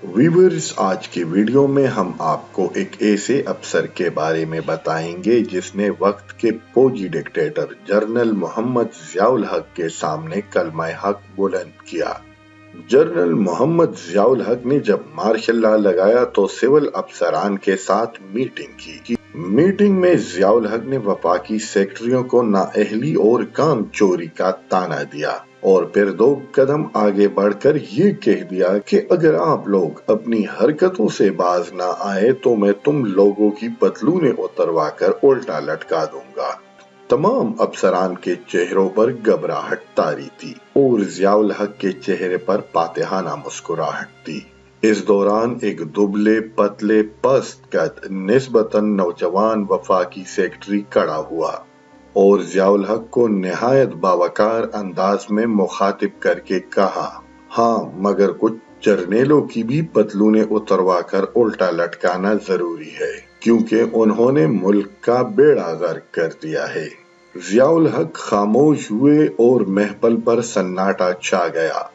Viewers, आज की video में हम आपको एक ऐसे अफसर के बारे में बताएंगे जिसने वक्त के फौजी डिक्टेटर जनरल मोहम्मद जियाउल हक के सामने कलमा हक बुलंद किया। जनरल मोहम्मद जियाउल हक ने जब मार्शल लॉ लगाया तो सिविल अफसरान के साथ मीटिंग की। मीटिंग में जियाउल हक ने वफाकी सेक्रेटरियों को नाअहली और काम चोरी का ताना दिया और फिर 2 कदम आगे बढ़कर ये कह दिया कि अगर आप लोग अपनी हरकतों से बाज ना आए तो मैं तुम लोगों की पतलूनें उतरवा कर उल्टा लटका दूंगा। तमाम अफसरान के चेहरों पर घबराहट तारी थी और जियाउल हक के चेहरे पर फातिहाना मुस्कुराहट थी। इस दौरान एक दुबले पतले पस्त कद निस्बतन नौजवान वफाकी सेक्रेटरी खड़ा हुआ और जियाउल हक को निहायत बावकार अंदाज में मुखातिब करके कहा, हाँ मगर कुछ जर्नेलों की भी पतलूनें उतरवा कर उल्टा लटकाना जरूरी है क्योंकि उन्होंने मुल्क का बेड़ा गर्क कर दिया है। जियाउल हक खामोश हुए और महफल पर सन्नाटा छा गया।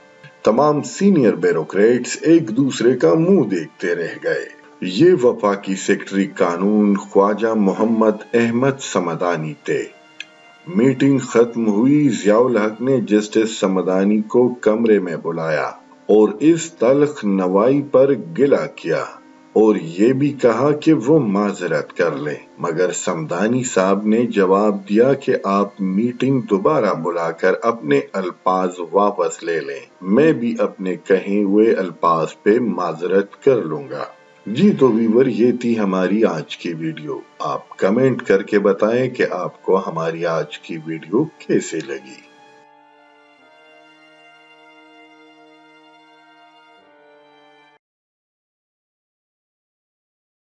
तमाम सीनियर ब्यूरोक्रेट्स एक दूसरे का मुंह देखते रह गए। ये वफाकी सेक्रेटरी कानून ख्वाजा मोहम्मद अहमद समदानी थे। मीटिंग खत्म हुई। जियाउल हक ने जस्टिस समदानी को कमरे में बुलाया और इस तल्ख नवाई पर गिला किया और ये भी कहा कि वो माजरत कर लें, मगर समदानी साहब ने जवाब दिया कि आप मीटिंग दोबारा बुलाकर अपने अल्फाज वापस ले लें, मैं भी अपने कहे हुए अल्फाज पे माजरत कर लूंगा। जी तो व्यूअर, ये थी हमारी आज की वीडियो। आप कमेंट करके बताएं कि आपको हमारी आज की वीडियो कैसे लगी।